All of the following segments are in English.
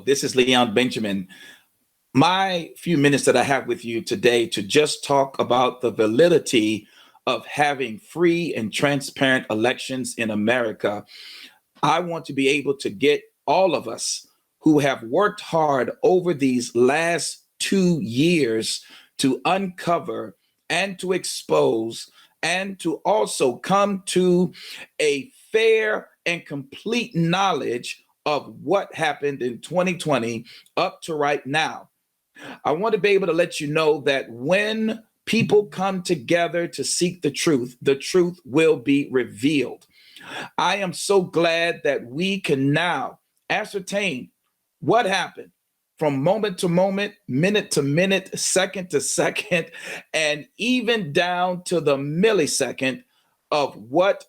Hello, this is Leon Benjamin. My few minutes that I have with you today to just talk about the validity of having free and transparent elections in America. I want to be able to get all of us who have worked hard over these last 2 years to uncover and to expose and to also come to a fair and complete knowledge of what happened in 2020 up to right now. I want to be able to let you know that when people come together to seek the truth will be revealed. I am so glad that we can now ascertain what happened from moment to moment, minute to minute, second to second, and even down to the millisecond of what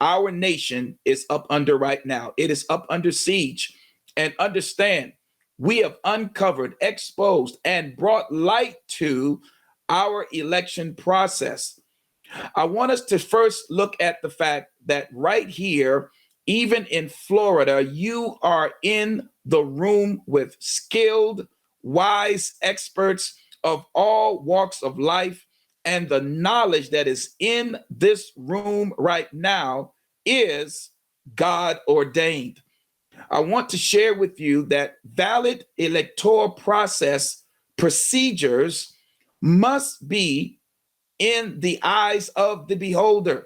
our nation is up under right now. It is up under siege. And understand, we have uncovered, exposed, and brought light to our election process. I want us to first look at the fact that right here, even in Florida, you are in the room with skilled, wise experts of all walks of life. And the knowledge that is in this room right now is God ordained. I want to share with you that valid electoral process procedures must be in the eyes of the beholder.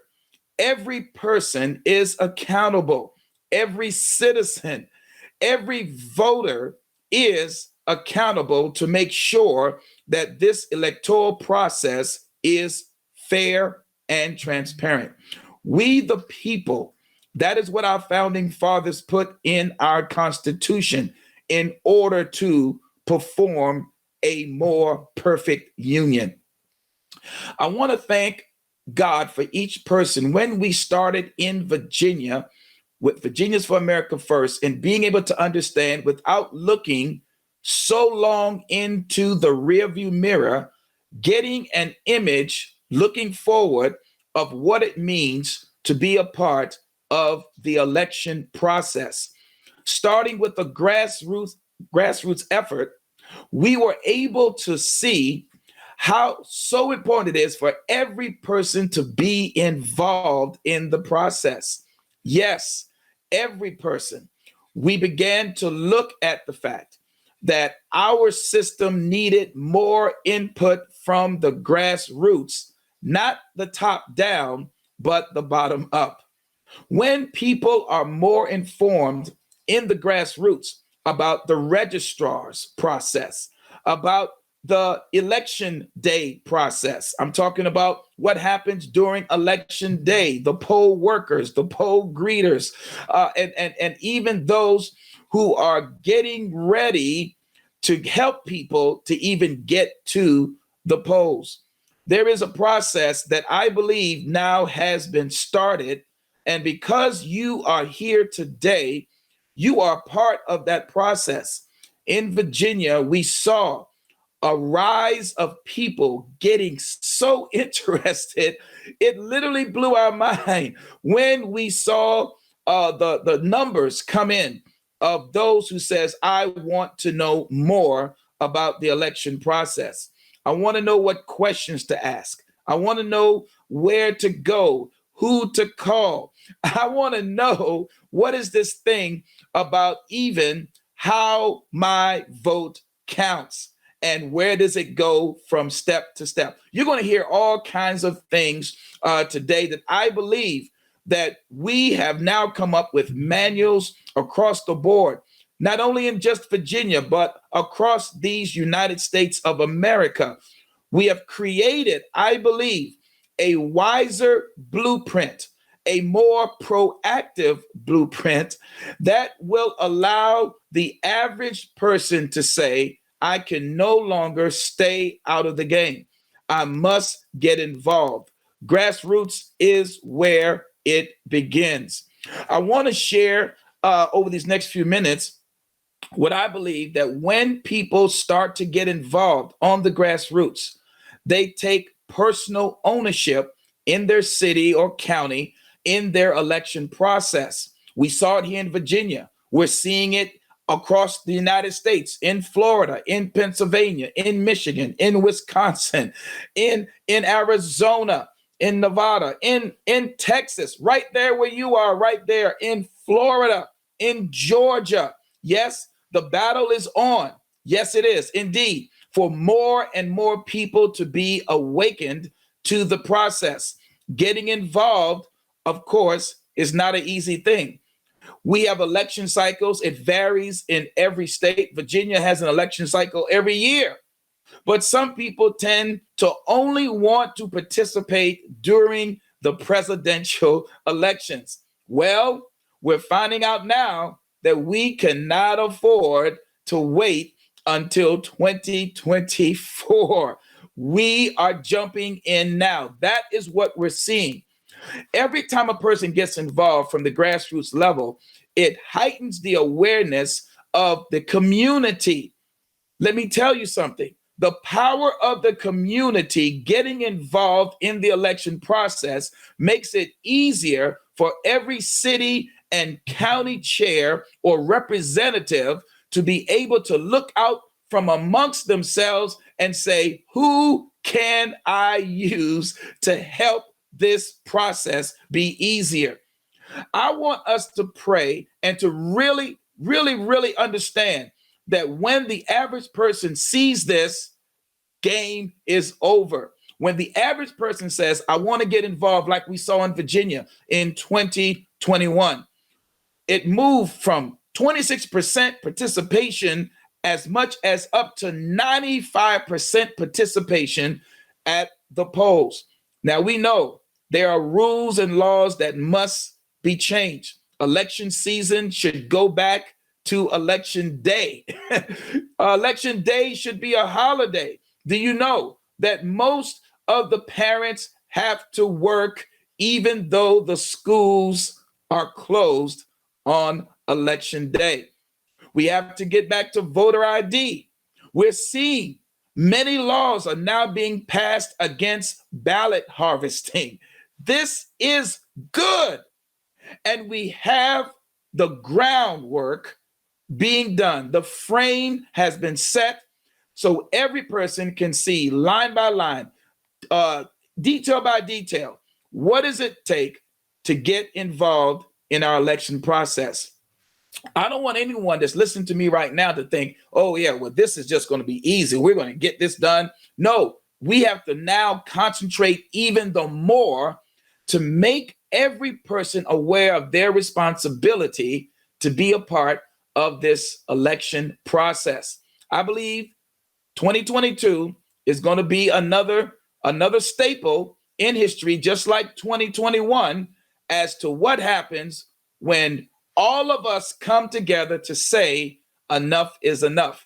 Every person is accountable. Every citizen, every voter is accountable to make sure that this electoral process is fair and transparent. We, the people, that is what our founding fathers put in our Constitution in order to perform a more perfect union. I want to thank God for each person. When we started in Virginia with Virginians for America First and being able to understand without looking so long into the rearview mirror, getting an image looking forward of what it means to be a part of the election process. Starting with the grassroots effort, we were able to see how so important it is for every person to be involved in the process. Yes, every person. We began to look at the fact that our system needed more input from the grassroots, not the top down, but the bottom up. When people are more informed in the grassroots about the registrar's process, about the election day process. I'm talking about what happens during election day, the poll workers, the poll greeters, and even those who are getting ready to help people to even get to the polls. There is a process that I believe now has been started. And because you are here today, you are part of that process. In Virginia, we saw a rise of people getting so interested. It literally blew our mind when we saw the numbers come in of those who says, I want to know more about the election process. I want to know what questions to ask. I want to know where to go, who to call. I want to know what is this thing about even how my vote counts. And where does it go from step to step? You're going to hear all kinds of things today that I believe that we have now come up with manuals across the board, not only in just Virginia, but across these United States of America. We have created, I believe, a wiser blueprint, a more proactive blueprint that will allow the average person to say, I can no longer stay out of the game. I must get involved. Grassroots is where it begins. I want to share over these next few minutes what I believe that when people start to get involved on the grassroots, they take personal ownership in their city or county in their election process. We saw it here in Virginia. We're seeing it across the United States, in Florida, in Pennsylvania, in Michigan, in Wisconsin, in Arizona, in Nevada, in Texas, right there where you are, right there in Florida, in Georgia. Yes, the battle is on. Yes, it is indeed, for more and more people to be awakened to the process. Getting involved, of course, is not an easy thing. We have election cycles. It varies in every state. Virginia has an election cycle every year. But some people tend to only want to participate during the presidential elections. Well, we're finding out now that we cannot afford to wait until 2024. We are jumping in now. That is what we're seeing. Every time a person gets involved from the grassroots level, it heightens the awareness of the community. Let me tell you something. The power of the community getting involved in the election process makes it easier for every city and county chair or representative to be able to look out from amongst themselves and say, who can I use to help this process be easier? I want us to pray and to really, really, really understand that when the average person sees this, game is over. When the average person says, I want to get involved, like we saw in Virginia in 2021, it moved from 26% participation as much as up to 95% participation at the polls. Now we know there are rules and laws that must be changed. Election season should go back to election day. Election day should be a holiday. Do you know that most of the parents have to work even though the schools are closed on election day? We have to get back to voter ID. We're seeing many laws are now being passed against ballot harvesting. This is good. And we have the groundwork being done. The frame has been set so every person can see line by line, detail by detail, what does it take to get involved in our election process? I don't want anyone that's listening to me right now to think, oh, yeah, well, this is just going to be easy. We're going to get this done. No, we have to now concentrate even the more to make every person aware of their responsibility to be a part of this election process. I believe 2022 is going to be another staple in history, just like 2021, as to what happens when all of us come together to say enough is enough.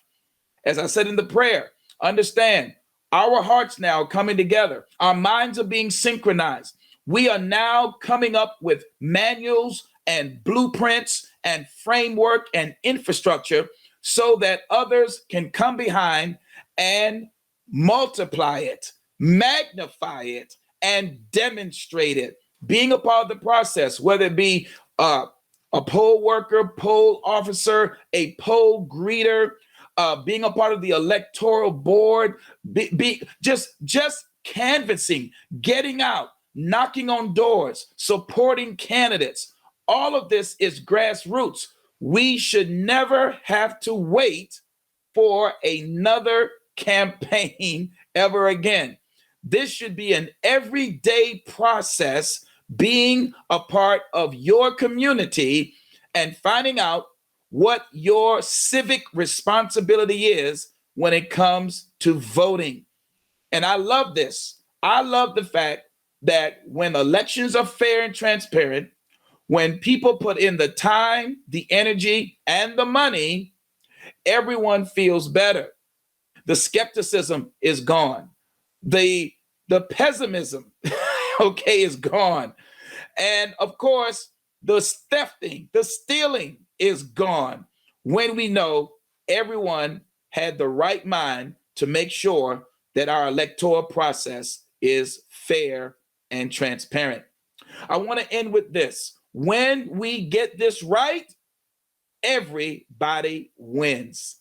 As I said in the prayer, understand our hearts now coming together. Our minds are being synchronized. We are now coming up with manuals and blueprints and framework and infrastructure so that others can come behind and multiply it, magnify it, and demonstrate it. Being a part of the process, whether it be a poll worker, poll officer, a poll greeter, being a part of the electoral board, just canvassing, getting out, knocking on doors, supporting candidates. All of this is grassroots. We should never have to wait for another campaign ever again. This should be an everyday process, being a part of your community and finding out what your civic responsibility is when it comes to voting. And I love this. I love the fact that when elections are fair and transparent, when people put in the time, the energy, and the money, everyone feels better. The skepticism is gone. The pessimism, okay, is gone. And of course, the thefting, the stealing is gone when we know everyone had the right mind to make sure that our electoral process is fair and transparent. I want to end with this. When we get this right, everybody wins.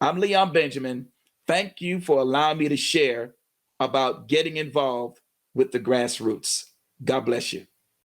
I'm Leon Benjamin. Thank you for allowing me to share about getting involved with the grassroots. God bless you.